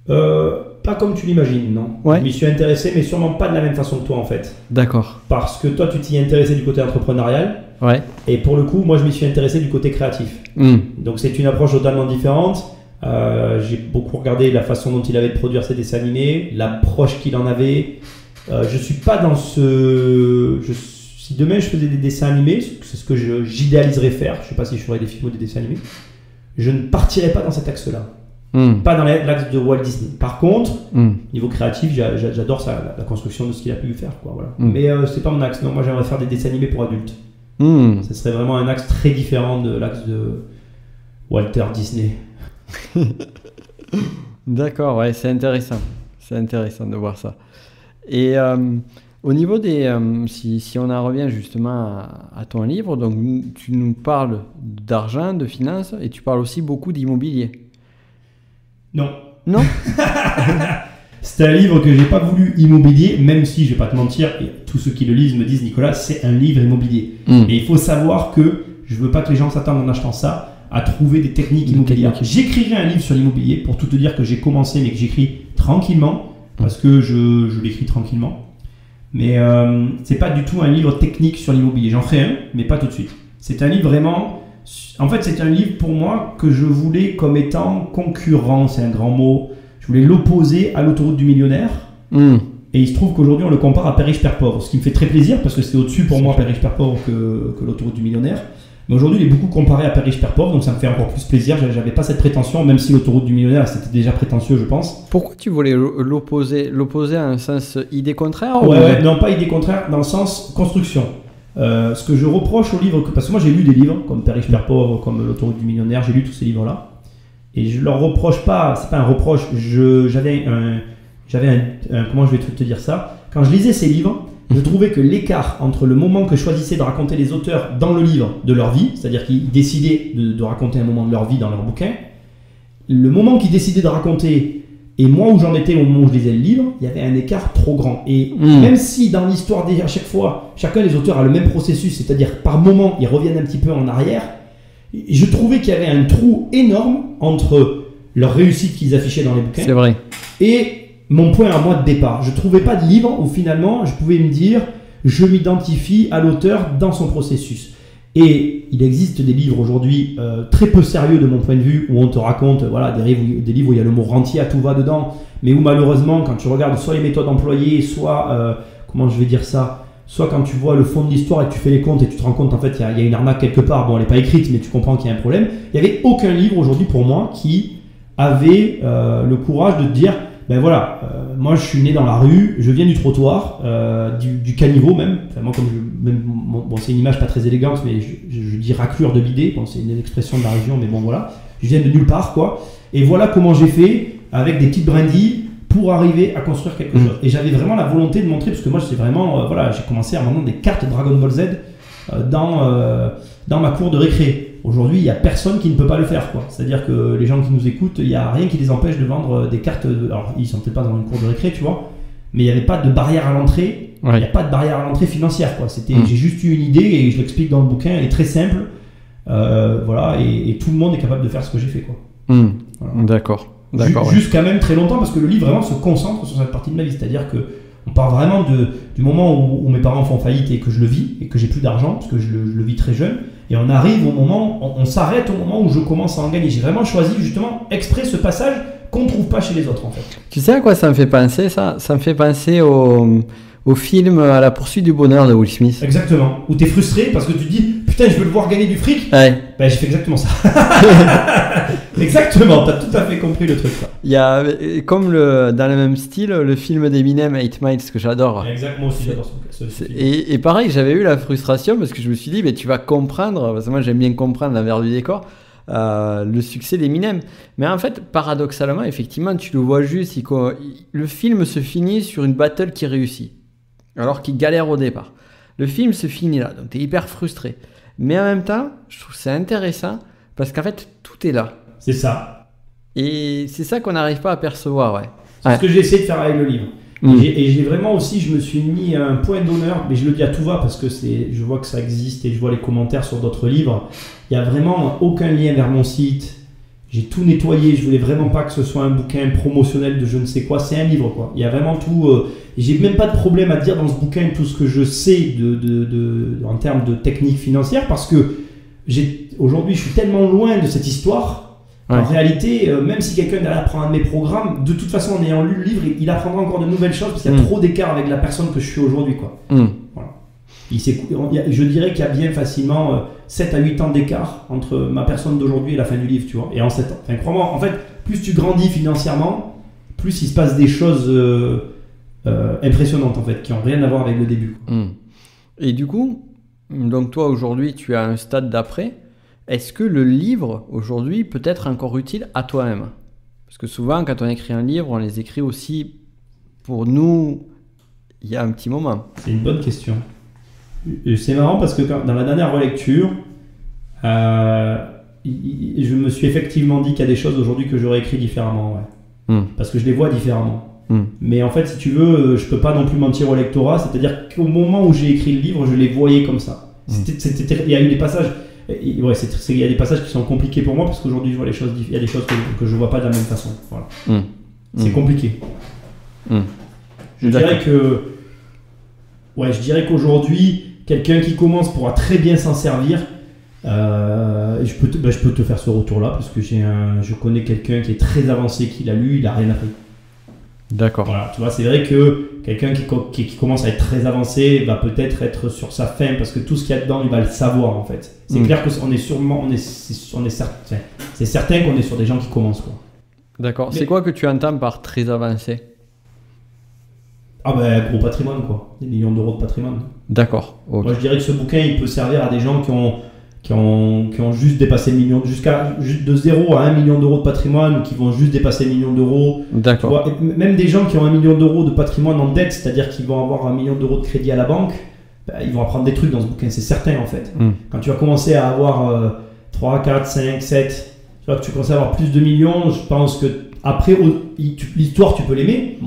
Pas comme tu l'imagines, non. Ouais. Je m'y suis intéressé, mais sûrement pas de la même façon que toi, en fait. D'accord. Parce que toi, tu t'y es intéressé du côté entrepreneurial. Ouais. Et pour le coup, moi, je m'y suis intéressé du côté créatif. Donc, c'est une approche totalement différente. J'ai beaucoup regardé la façon dont il avait de produire ses dessins animés, l'approche qu'il en avait. Je suis pas dans si demain je faisais des dessins animés, c'est ce que j'idéaliserais faire. Je sais pas si je ferais des films ou des dessins animés. Je ne partirais pas dans cet axe-là. Pas dans l'axe de Walt Disney. Par contre, niveau créatif, j'adore la construction de ce qu'il a pu faire, quoi, voilà. Mais c'est pas mon axe. Non, moi j'aimerais faire des dessins animés pour adultes. Ce serait vraiment un axe très différent de l'axe de Walter Disney. D'accord, ouais, c'est intéressant. C'est intéressant de voir ça. Et au niveau des... si on en revient justement à ton livre, donc tu nous parles d'argent, de finances, et tu parles aussi beaucoup d'immobilier. Non. Non. C'est un livre que j'ai pas voulu immobilier, même si, je vais pas te mentir, et tous ceux qui le lisent me disent, Nicolas, c'est un livre immobilier. Et il faut savoir que je veux pas que les gens s'attendent en achetant ça à trouver des techniques immobilières. J'écrirai un livre sur l'immobilier, pour tout te dire que j'ai commencé, mais que j'écris tranquillement, parce que je l'écris tranquillement. Mais c'est pas du tout un livre technique sur l'immobilier. J'en ferai un, mais pas tout de suite. C'est un livre vraiment... En fait, c'est un livre pour moi que je voulais comme étant concurrent, c'est un grand mot. Je voulais l'opposer à l'autoroute du millionnaire. Et il se trouve qu'aujourd'hui, on le compare à Père riche, Père pauvre. Ce qui me fait très plaisir parce que c'est au-dessus pour moi, Père riche, Père pauvre, que l'autoroute du millionnaire. Mais aujourd'hui, il est beaucoup comparé à Père riche, Père pauvre, donc ça me fait encore plus plaisir. J'avais pas cette prétention, même si l'autoroute du millionnaire, c'était déjà prétentieux, je pense. Pourquoi tu voulais l'opposer à un sens idée contraire? Ouais, non, pas idée contraire, dans le sens construction. Ce que je reproche au livre, parce que moi j'ai lu des livres comme Père riche, Père pauvre, comme l'autoroute du millionnaire, j'ai lu tous ces livres-là. Et je leur reproche pas, c'est pas un reproche, j'avais un comment je vais te dire ça, quand je lisais ces livres, je trouvais que l'écart entre le moment que choisissaient de raconter les auteurs dans le livre de leur vie, c'est-à-dire qu'ils décidaient de raconter un moment de leur vie dans leur bouquin, le moment qu'ils décidaient de raconter Et moi, où j'en étais au moment où je lisais le livre, il y avait un écart trop grand. Et même si dans l'histoire, à chaque fois, chacun des auteurs a le même processus, c'est-à-dire par moment, ils reviennent un petit peu en arrière, je trouvais qu'il y avait un trou énorme entre leur réussite qu'ils affichaient dans les bouquins. C'est vrai. Et mon point à moi de départ. Je ne trouvais pas de livre où finalement, je pouvais me dire, je m'identifie à l'auteur dans son processus. Et il existe des livres aujourd'hui très peu sérieux de mon point de vue, où on te raconte voilà, des livres où il y a le mot rentier à tout va dedans, mais où malheureusement, quand tu regardes soit les méthodes employées, soit, comment je vais dire ça, soit quand tu vois le fond de l'histoire et que tu fais les comptes et tu te rends compte en fait il y a une arnaque quelque part, bon elle n'est pas écrite mais tu comprends qu'il y a un problème, il n'y avait aucun livre aujourd'hui pour moi qui avait le courage de te dire ben voilà, moi je suis né dans la rue, je viens du trottoir, du caniveau même. Enfin, moi, comme bon, c'est une image pas très élégante, mais je dis raclure de bidet. Bon, c'est une expression de la région, mais bon voilà. Je viens de nulle part, quoi. Et voilà comment j'ai fait avec des petites brindilles pour arriver à construire quelque chose. Et j'avais vraiment la volonté de montrer, parce que moi, c'est vraiment, voilà, j'ai commencé à vendre des cartes Dragon Ball Z dans ma cour de récré. Aujourd'hui, il n'y a personne qui ne peut pas le faire, quoi. C'est-à-dire que les gens qui nous écoutent, il n'y a rien qui les empêche de vendre des cartes. Alors, ils ne sont peut-être pas dans une cour de récré, tu vois, mais il n'y avait pas de barrière à l'entrée. Il n'y a pas de barrière à l'entrée financière, quoi. J'ai juste eu une idée et je l'explique dans le bouquin. Elle est très simple, voilà, et tout le monde est capable de faire ce que j'ai fait, quoi. Voilà. D'accord. Jusqu'à même très longtemps, parce que le livre vraiment se concentre sur cette partie de ma vie. C'est-à-dire que on part vraiment du moment où mes parents font faillite et que je le vis et que j'ai plus d'argent, parce que je le vis très jeune. Et on arrive au moment, on s'arrête au moment où je commence à en gagner. J'ai vraiment choisi justement exprès ce passage qu'on ne trouve pas chez les autres en fait. Tu sais à quoi ça me fait penser ça? Ça me fait penser au film À la poursuite du bonheur de Will Smith. Exactement. Où tu es frustré parce que tu te dis putain je veux le voir gagner du fric. Ouais. Ben j'ai fait exactement ça. Exactement, tu as tout à fait compris le truc. Quoi. Il y a comme dans le même style le film d'Eminem 8 Miles que j'adore. Exactement aussi j'adore ce film. Et pareil j'avais eu la frustration parce que je me suis dit mais tu vas comprendre, parce que moi j'aime bien comprendre l'envers du décor, le succès d'Eminem. Mais en fait paradoxalement effectivement tu le vois juste, le film se finit sur une battle qui réussit alors qu'il galère au départ. Le film se finit là, donc tu es hyper frustré. Mais en même temps, je trouve c'est intéressant parce qu'en fait, tout est là. C'est ça. Et c'est ça qu'on n'arrive pas à percevoir, ouais. C'est ce que j'ai essayé de faire avec le livre. Et j'ai vraiment aussi, je me suis mis un point d'honneur, mais je le dis à tout va parce que je vois que ça existe et je vois les commentaires sur d'autres livres. Il n'y a vraiment aucun lien vers mon site. J'ai tout nettoyé, je voulais vraiment pas que ce soit un bouquin promotionnel de je ne sais quoi, c'est un livre quoi. Il y a vraiment tout, j'ai même pas de problème à dire dans ce bouquin tout ce que je sais en termes de technique financière parce que aujourd'hui je suis tellement loin de cette histoire. En réalité, même si quelqu'un derrière prend un de mes programmes, de toute façon en ayant lu le livre, il apprendra encore de nouvelles choses parce qu'il y a trop d'écart avec la personne que je suis aujourd'hui quoi. Voilà. Je dirais qu'il y a bien facilement 7 à 8 ans d'écart entre ma personne d'aujourd'hui et la fin du livre, tu vois. Et en 7 ans. Enfin, crois-moi, en fait, plus tu grandis financièrement, plus il se passe des choses impressionnantes, en fait, qui n'ont rien à voir avec le début. Et du coup, donc toi, aujourd'hui, tu as un stade d'après. Est-ce que le livre, aujourd'hui, peut être encore utile à toi-même? Parce que souvent, quand on écrit un livre, on les écrit aussi pour nous, il y a un petit moment. C'est une bonne question. C'est marrant parce que dans la dernière relecture, je me suis effectivement dit qu'il y a des choses aujourd'hui que j'aurais écrit différemment. Ouais. Parce que je les vois différemment. Mais en fait, si tu veux, je peux pas non plus mentir au lectorat. C'est-à-dire qu'au moment où j'ai écrit le livre, je les voyais comme ça. Il y a eu des passages. Il y a des passages qui sont compliqués pour moi parce qu'aujourd'hui, je vois les choses. Il y a des choses que je vois pas de la même façon. Voilà. C'est compliqué. Je dirais qu'aujourd'hui, quelqu'un qui commence pourra très bien s'en servir. Je peux te faire ce retour-là parce que je connais quelqu'un qui est très avancé, qui l'a lu, il n'a rien appris. D'accord. Voilà, tu vois, c'est vrai que quelqu'un qui commence à être très avancé va peut-être être sur sa fin parce que tout ce qu'il y a dedans, il va le savoir en fait. C'est clair qu'on est sûrement, c'est certain qu'on est sur des gens qui commencent quoi. D'accord. C'est quoi que tu entends par très avancé? Ah ben gros patrimoine quoi, des millions d'euros de patrimoine. D'accord. Okay. Moi je dirais que ce bouquin il peut servir à des gens qui ont juste dépassé le million, juste de 0 à 1 million d'euros de patrimoine ou qui vont juste dépasser le million d'euros. D'accord. Même des gens qui ont 1 million d'euros de patrimoine en dette, c'est-à-dire qu'ils vont avoir 1 million d'euros de crédit à la banque, ils vont apprendre des trucs dans ce bouquin, c'est certain en fait. Quand tu vas commencer à avoir 3, 4, 5, 7, tu vois que tu commences à avoir plus de millions, je pense que Après, l'histoire, tu peux l'aimer,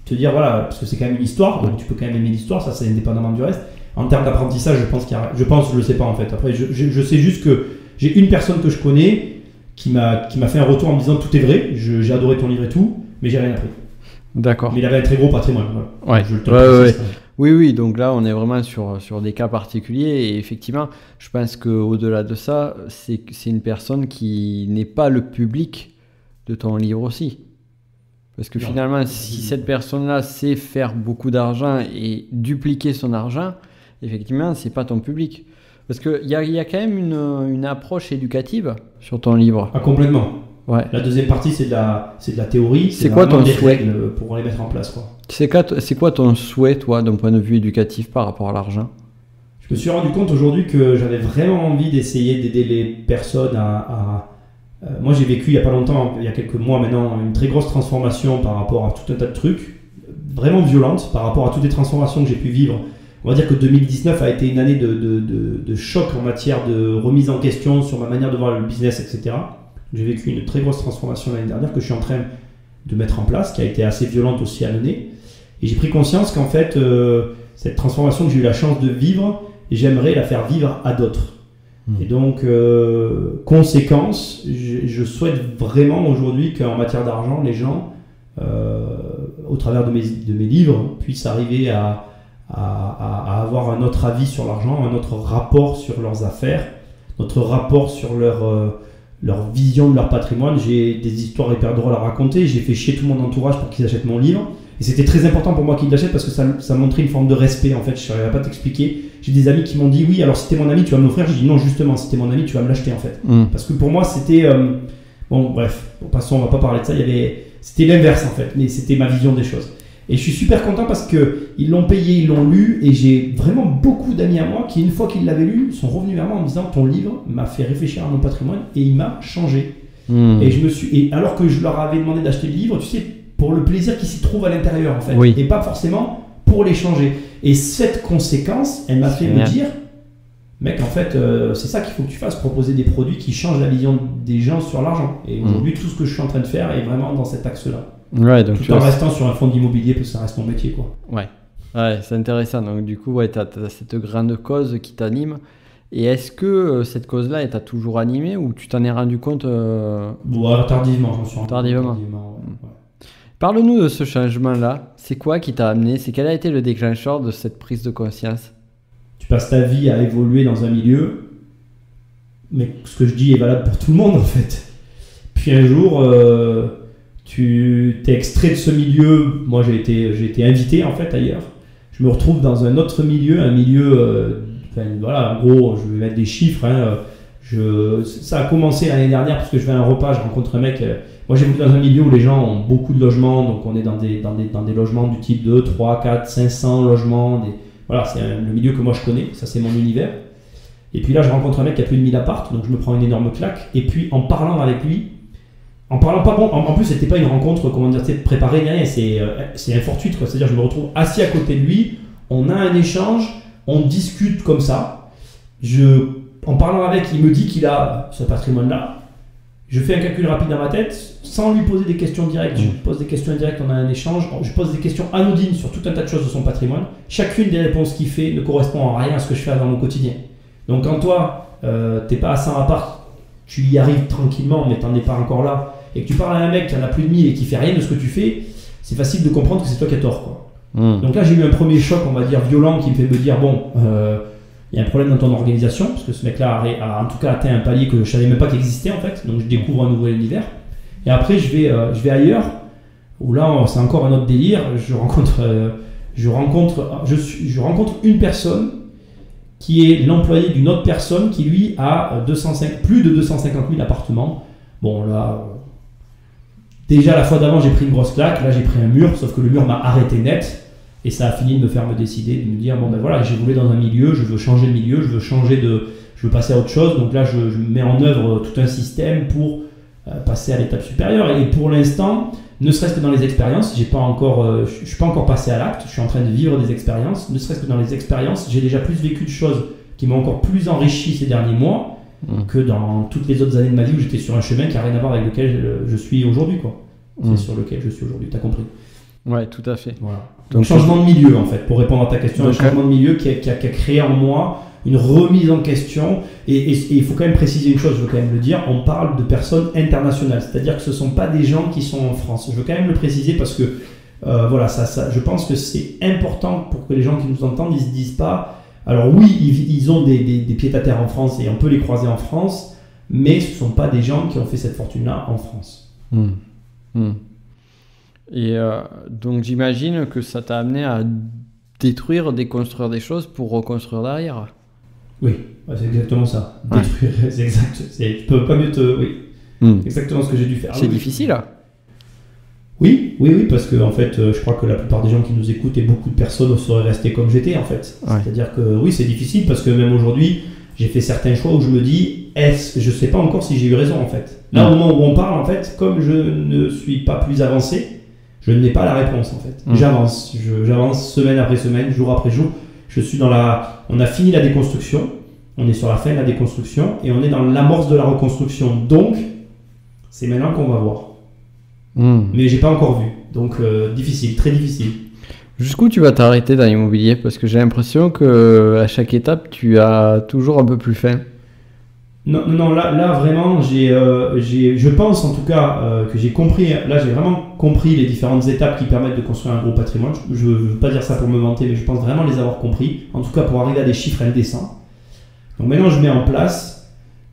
te dire voilà, parce que c'est quand même une histoire, donc tu peux quand même aimer l'histoire, ça c'est indépendamment du reste. En termes d'apprentissage, je le sais pas en fait. Après, je sais juste que j'ai une personne que je connais qui m'a fait un retour en me disant tout est vrai, j'ai adoré ton livre et tout, mais j'ai rien appris. D'accord. Mais il avait un très gros patrimoine. Voilà. Ouais. Oui, donc là on est vraiment sur des cas particuliers et effectivement, je pense qu'au-delà de ça, c'est une personne qui n'est pas le public de ton livre aussi. Parce que finalement, si cette personne-là sait faire beaucoup d'argent et dupliquer son argent, effectivement, c'est pas ton public. Parce qu'il y a quand même une approche éducative sur ton livre. Ah, complètement. Ouais. La deuxième partie, c'est de la théorie. C'est quoi ton souhait pour les mettre en place, quoi. C'est quoi ton souhait, toi, d'un point de vue éducatif par rapport à l'argent? Je me suis rendu compte aujourd'hui que j'avais vraiment envie d'essayer d'aider les personnes moi, j'ai vécu il n'y a pas longtemps, il y a quelques mois maintenant, une très grosse transformation par rapport à tout un tas de trucs, vraiment violente par rapport à toutes les transformations que j'ai pu vivre. On va dire que 2019 a été une année de choc en matière de remise en question sur ma manière de voir le business, etc. J'ai vécu une très grosse transformation l'année dernière que je suis en train de mettre en place, qui a été assez violente aussi à mener. Et j'ai pris conscience qu'en fait, cette transformation que j'ai eu la chance de vivre, j'aimerais la faire vivre à d'autres. Et donc, conséquence, je souhaite vraiment aujourd'hui qu'en matière d'argent, les gens, au travers de mes livres, puissent arriver à avoir un autre avis sur l'argent, un autre rapport sur leurs affaires, notre rapport sur leur vision de leur patrimoine. J'ai des histoires hyper drôles à raconter, j'ai fait chier tout mon entourage pour qu'ils achètent mon livre. Et c'était très important pour moi qu'ils l'achètent parce que ça montrait une forme de respect en fait, je ne saurais pas t'expliquer. J'ai des amis qui m'ont dit oui, alors si t'es mon ami tu vas me l'offrir. J'ai dit non, justement, si t'es mon ami tu vas me l'acheter en fait. Parce que pour moi c'était... bon bref, passons, on va pas parler de ça, c'était l'inverse en fait, mais c'était ma vision des choses. Et je suis super content parce qu'ils l'ont payé, ils l'ont lu et j'ai vraiment beaucoup d'amis à moi qui une fois qu'ils l'avaient lu sont revenus vers moi en me disant ton livre m'a fait réfléchir à mon patrimoine et il m'a changé. Et alors que je leur avais demandé d'acheter le livre, tu sais, pour le plaisir qui s'y trouve à l'intérieur en fait, et pas forcément pour les changer. Et cette conséquence, elle m'a fait me dire, mec, en fait, c'est ça qu'il faut que tu fasses, proposer des produits qui changent la vision des gens sur l'argent. Et aujourd'hui, tout ce que je suis en train de faire est vraiment dans cet axe-là. Ouais, donc tout en restant sur un fonds d'immobilier, parce que ça reste mon métier, quoi. Ouais, c'est intéressant. Donc du coup, tu as cette grande cause qui t'anime. Et est-ce que cette cause-là, elle t'a toujours animé ou tu t'en es rendu compte tardivement, j'en suis rendu compte. Tardivement. Ouais. Parle-nous de ce changement-là. C'est quoi qui t'a amené? Quel a été le déclencheur de cette prise de conscience? Tu passes ta vie à évoluer dans un milieu, mais ce que je dis est valable pour tout le monde en fait. Puis un jour, tu t'es extrait de ce milieu. Moi, j'ai été invité en fait ailleurs. Je me retrouve dans un autre milieu, voilà, en gros, je vais mettre des chiffres. Ça a commencé l'année dernière parce que je vais à un repas, je rencontre un mec. Moi, j'évolue dans un milieu où les gens ont beaucoup de logements, donc on est dans des logements du type 2, 3, 4, 500 logements. Voilà, c'est le milieu que moi je connais, ça c'est mon univers. Et puis là, je rencontre un mec qui a plus de 1000 apparts, donc je me prends une énorme claque. Et puis en parlant avec lui, en plus, c'était pas une rencontre, préparée ni rien, c'est un fortuit, quoi. C'est-à-dire, je me retrouve assis à côté de lui, on a un échange, on discute comme ça. En parlant avec, il me dit qu'il a ce patrimoine-là. Je fais un calcul rapide dans ma tête, sans lui poser des questions directes. Je pose des questions indirectes, on a un échange. Je pose des questions anodines sur tout un tas de choses de son patrimoine. Chacune des réponses qu'il fait ne correspond en rien à ce que je fais dans mon quotidien. Donc quand toi, t'es pas à 100 appart, tu y arrives tranquillement, mais t'en es pas encore là, et que tu parles à un mec qui en a plus de 1000 et qui fait rien de ce que tu fais, c'est facile de comprendre que c'est toi qui as tort, quoi. Donc là, j'ai eu un premier choc, on va dire, violent, qui me fait me dire, bon... il y a un problème dans ton organisation, parce que ce mec-là a en tout cas atteint un palier que je ne savais même pas qu'il existait en fait, donc je découvre un nouvel univers. Et après je vais ailleurs, où là c'est encore un autre délire, je rencontre une personne qui est l'employé d'une autre personne qui lui a plus de 250 000 appartements. Bon là, déjà la fois d'avant j'ai pris une grosse claque, là j'ai pris un mur, sauf que le mur m'a arrêté net. Et ça a fini de me faire me décider, de me dire bon ben voilà, j'ai voulu dans un milieu, je veux changer de milieu, je veux passer à autre chose. Donc là, je mets en œuvre tout un système pour passer à l'étape supérieure. Et pour l'instant, ne serait-ce que dans les expériences, je suis pas encore passé à l'acte. Je suis en train de vivre des expériences. Ne serait-ce que dans les expériences, j'ai déjà plus vécu de choses qui m'ont encore plus enrichi ces derniers mois que dans toutes les autres années de ma vie où j'étais sur un chemin qui n'a rien à voir avec lequel je suis aujourd'hui, quoi. C'est sur lequel je suis aujourd'hui, tu as compris. Ouais, tout à fait. Voilà. Donc changement de milieu en fait, pour répondre à ta question, un changement de milieu qui a créé en moi une remise en question, et il faut quand même préciser une chose, je veux quand même le dire, on parle de personnes internationales, c'est-à-dire que ce ne sont pas des gens qui sont en France. Je veux quand même le préciser parce que voilà, je pense que c'est important pour que les gens qui nous entendent, ils ne se disent pas, alors oui, ils ont des pieds-à-terre en France et on peut les croiser en France, mais ce ne sont pas des gens qui ont fait cette fortune-là en France. Et donc j'imagine que ça t'a amené à détruire, déconstruire des choses pour reconstruire derrière. Oui, c'est exactement ça. Détruire, c'est exact. Tu peux pas mieux te... Oui, exactement ce que j'ai dû faire. C'est difficile. Oui, parce que en fait, je crois que la plupart des gens qui nous écoutent et beaucoup de personnes seraient restés comme j'étais en fait. Ouais. C'est-à-dire que oui, c'est difficile parce que même aujourd'hui, j'ai fait certains choix où je me dis, je sais pas encore si j'ai eu raison en fait. Là, au moment où on parle, en fait, comme je ne suis pas plus avancé, je n'ai pas la réponse en fait. J'avance semaine après semaine, jour après jour. Je suis on a fini la déconstruction, on est sur la fin de la déconstruction et on est dans l'amorce de la reconstruction. Donc, c'est maintenant qu'on va voir. Mais j'ai pas encore vu. Donc, difficile, très difficile. Jusqu'où tu vas t'arrêter dans l'immobilier? Parce que j'ai l'impression qu'à chaque étape, tu as toujours un peu plus faim. Non, là vraiment, je pense en tout cas que j'ai compris, là j'ai vraiment compris les différentes étapes qui permettent de construire un gros patrimoine. Je ne veux pas dire ça pour me vanter, mais je pense vraiment les avoir compris, en tout cas pour arriver à des chiffres indécents. Donc maintenant je mets en place,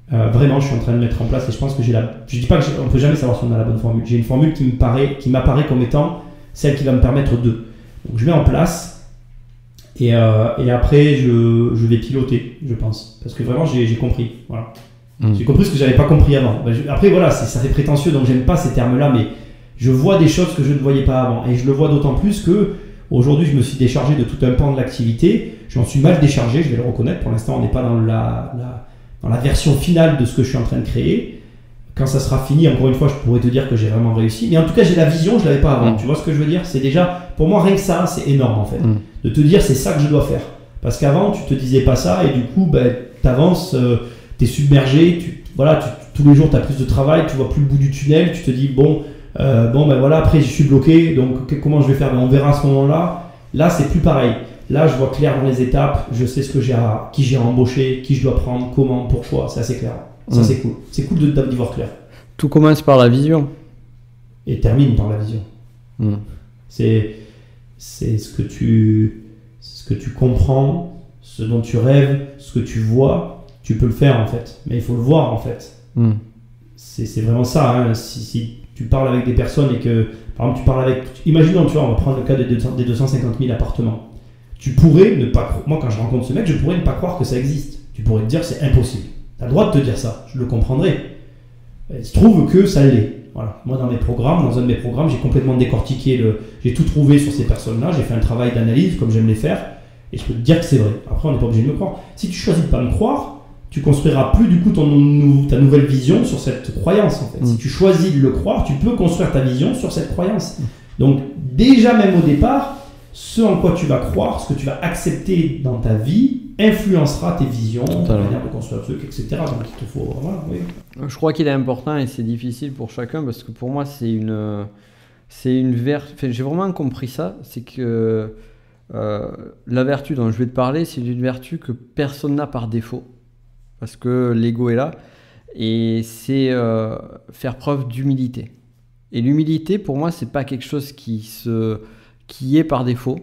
vraiment je suis en train de mettre en place, et je pense que je dis pas qu'on ne peut jamais savoir si on a la bonne formule, j'ai une formule qui m'apparaît comme étant celle qui va me permettre de. Donc je mets en place. Et après, je vais piloter, je pense. Parce que vraiment, j'ai compris. Voilà. J'ai compris ce que je n'avais pas compris avant. Après, voilà, ça fait prétentieux, donc j'aime pas ces termes-là, mais je vois des choses que je ne voyais pas avant. Et je le vois d'autant plus que aujourd'hui, je me suis déchargé de tout un pan de l'activité. Je m'en suis mal déchargé, je vais le reconnaître. Pour l'instant, on n'est pas dans la version finale de ce que je suis en train de créer. Quand ça sera fini, encore une fois, je pourrais te dire que j'ai vraiment réussi. Mais en tout cas, j'ai la vision, je ne l'avais pas avant. Tu vois ce que je veux dire? C'est déjà, pour moi, rien que ça, c'est énorme en fait. De te dire, c'est ça que je dois faire. Parce qu'avant, tu te disais pas ça et du coup, tu avances, tu es submergé. Tous les jours, tu as plus de travail, tu vois plus le bout du tunnel. Tu te dis, voilà, après, je suis bloqué. Donc, comment je vais faire? On verra à ce moment-là. Là, c'est plus pareil. Là, je vois clair dans les étapes. Je sais qui j'ai embauché, qui je dois prendre, comment, pourquoi. C'est assez clair. Ça, c'est cool. C'est cool d'y voir clair. Tout commence par la vision. Et termine par la vision. C'est ce que tu comprends, ce dont tu rêves, ce que tu vois. Tu peux le faire en fait. Mais il faut le voir en fait. C'est vraiment ça. Hein. Si tu parles avec des personnes et que, par exemple, tu parles avec... Imaginons, tu vois, on va prendre le cas des 250 000 appartements. Tu pourrais ne pas... Moi, quand je rencontre ce mec, je pourrais ne pas croire que ça existe. Tu pourrais te dire c'est impossible. Tu as le droit de te dire ça, je le comprendrai. Il se trouve que ça l'est. Voilà. Moi, dans un de mes programmes, j'ai complètement décortiqué, j'ai tout trouvé sur ces personnes-là, j'ai fait un travail d'analyse comme j'aime les faire, et je peux te dire que c'est vrai. Après, on n'est pas obligé de me croire. Si tu choisis de ne pas me croire, tu construiras plus du coup ta nouvelle vision sur cette croyance. En fait. Si tu choisis de le croire, tu peux construire ta vision sur cette croyance. Donc, déjà même au départ, ce en quoi tu vas croire, ce que tu vas accepter dans ta vie, influencera tes visions, ta manière de construire le truc, etc. Donc il te faut... Voilà, oui. Je crois qu'il est important et c'est difficile pour chacun parce que pour moi c'est une j'ai vraiment compris ça, c'est que la vertu dont je vais te parler, c'est une vertu que personne n'a par défaut parce que l'ego est là et c'est faire preuve d'humilité. Et l'humilité pour moi c'est pas quelque chose qui est par défaut.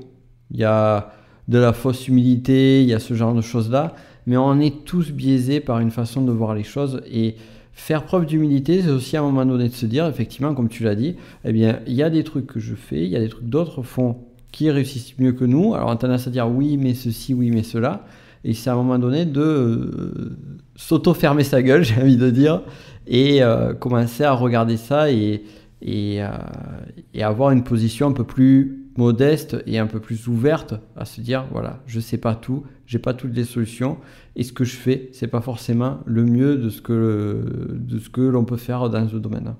Il y a de la fausse humilité, il y a ce genre de choses-là, mais on est tous biaisés par une façon de voir les choses et faire preuve d'humilité, c'est aussi à un moment donné de se dire, effectivement, comme tu l'as dit, eh bien, il y a des trucs que je fais, il y a des trucs d'autres font qui réussissent mieux que nous, alors on a tendance à dire oui, mais ceci, oui, mais cela, et c'est à un moment donné de s'auto-fermer sa gueule, j'ai envie de dire, et commencer à regarder ça et avoir une position un peu plus modeste et un peu plus ouverte à se dire voilà, je sais pas tout, j'ai pas toutes les solutions et ce que je fais c'est pas forcément le mieux de ce que l'on peut faire dans ce domaine.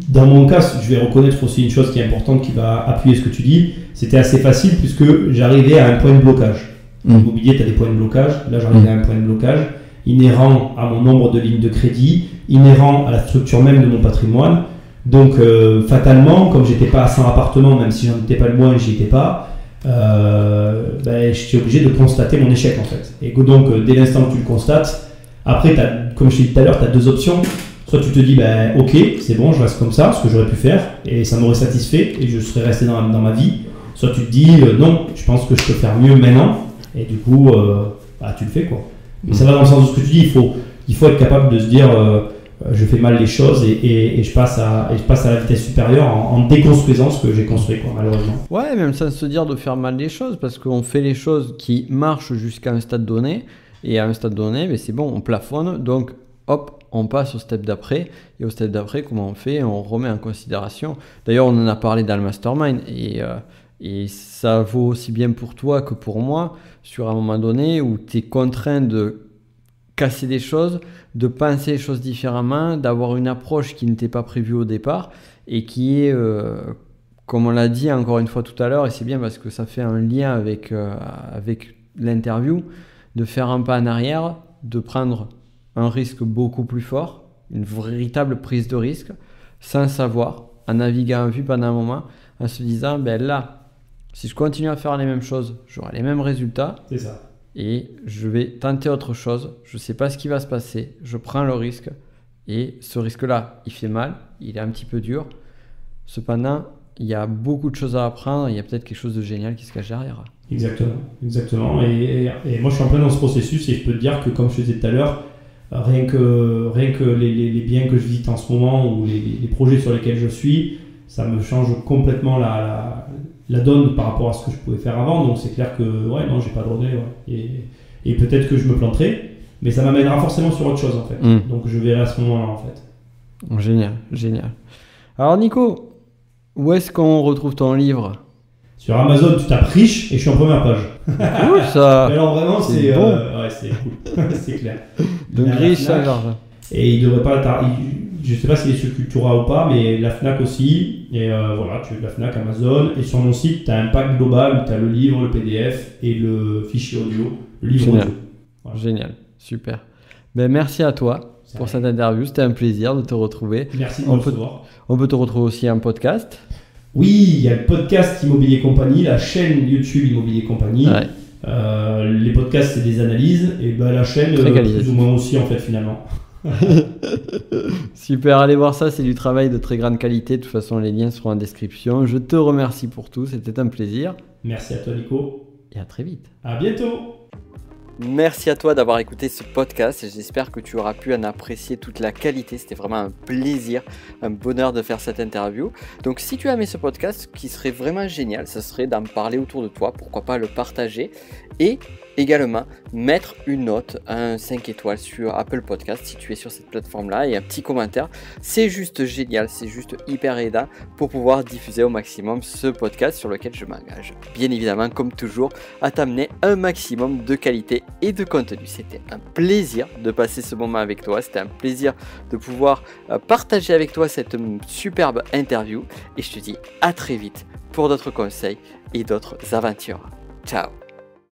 Dans mon cas, je vais reconnaître aussi une chose qui est importante qui va appuyer ce que tu dis. C'était assez facile puisque j'arrivais à un point de blocage. En immobilier, tu as des points de blocage. Là, j'arrivais à un point de blocage inhérent à mon nombre de lignes de crédit, inhérent à la structure même de mon patrimoine. Donc fatalement, comme j'étais pas à 100 appartements, même si j'en étais pas le moins, j'y étais pas, j'étais obligé de constater mon échec en fait. Et donc dès l'instant que tu le constates, après, comme je t'ai dit tout à l'heure, tu as deux options. Soit tu te dis, ok, c'est bon, je reste comme ça, ce que j'aurais pu faire, et ça m'aurait satisfait, et je serais resté dans ma vie. Soit tu te dis, non, je pense que je peux faire mieux maintenant, et du coup, tu le fais quoi. Mais ça va dans le sens de ce que tu dis, il faut être capable de se dire, je fais mal les choses, et je passe à la vitesse supérieure en déconstruisant ce que j'ai construit, quoi, malheureusement. Ouais, même sans se dire de faire mal les choses, parce qu'on fait les choses qui marchent jusqu'à un stade donné, et à un stade donné, mais c'est bon, on plafonne, donc hop, on passe au step d'après. Et au step d'après, comment on fait? On remet en considération. D'ailleurs, on en a parlé dans le mastermind. Et ça vaut aussi bien pour toi que pour moi, sur un moment donné où tu es contraint de casser des choses, de penser les choses différemment, d'avoir une approche qui n'était pas prévue au départ et qui est, comme on l'a dit encore une fois tout à l'heure, et c'est bien parce que ça fait un lien avec l'interview, de faire un pas en arrière, de prendre un risque beaucoup plus fort, une véritable prise de risque, sans savoir, en naviguant à vue pendant un moment, en se disant, là, si je continue à faire les mêmes choses, j'aurai les mêmes résultats. C'est ça. Et je vais tenter autre chose, je ne sais pas ce qui va se passer, je prends le risque, et ce risque-là, il fait mal, il est un petit peu dur. Cependant, il y a beaucoup de choses à apprendre, il y a peut-être quelque chose de génial qui se cache derrière. Exactement. Et moi, je suis en plein dans ce processus, et je peux te dire que, comme je te disais tout à l'heure, rien que les biens que je visite en ce moment ou les projets sur lesquels je suis, ça me change complètement la donne par rapport à ce que je pouvais faire avant. Donc c'est clair que non, j'ai pas de regrets. Ouais. Et peut-être que je me planterai, mais ça m'amènera forcément sur autre chose en fait. Donc je verrai à ce moment-là en fait. Génial. Alors Nico, où est-ce qu'on retrouve ton livre? Sur Amazon, tu tapes riche et je suis en première page. Cool ça. Mais alors vraiment, c'est bon. C'est cool, c'est clair. Donc riche sans argent. Et il devrait pas je sais pas s'il est sur Cultura ou pas, mais la Fnac aussi. Et voilà, tu as la Fnac, Amazon. Et sur mon site, tu as un pack global où tu as le livre, le PDF et le fichier audio. Le livre Génial. audio. Voilà. Génial, super. Merci à toi pour cette interview. C'était un plaisir de te retrouver. Merci de me recevoir. On peut te retrouver aussi en podcast. Oui, il y a le podcast Immobilier Compagnie, la chaîne YouTube Immobilier Compagnie. Ouais. Les podcasts, c'est des analyses. Et la chaîne, plus ou moins aussi, en fait, finalement. Super, allez voir ça, c'est du travail de très grande qualité. De toute façon, les liens seront en description. Je te remercie pour tout, c'était un plaisir. Merci à toi, Nico. Et à très vite. À bientôt. Merci à toi d'avoir écouté ce podcast et j'espère que tu auras pu en apprécier toute la qualité. C'était vraiment un plaisir, un bonheur de faire cette interview. Donc si tu as aimé ce podcast, ce qui serait vraiment génial, ce serait d'en parler autour de toi, pourquoi pas le partager et également mettre une note, un 5 étoiles sur Apple Podcast si tu es sur cette plateforme-là et un petit commentaire. C'est juste génial, c'est juste hyper aidant pour pouvoir diffuser au maximum ce podcast sur lequel je m'engage. Bien évidemment, comme toujours, à t'amener un maximum de qualité et de contenu. C'était un plaisir de passer ce moment avec toi, c'était un plaisir de pouvoir partager avec toi cette superbe interview et je te dis à très vite pour d'autres conseils et d'autres aventures. Ciao!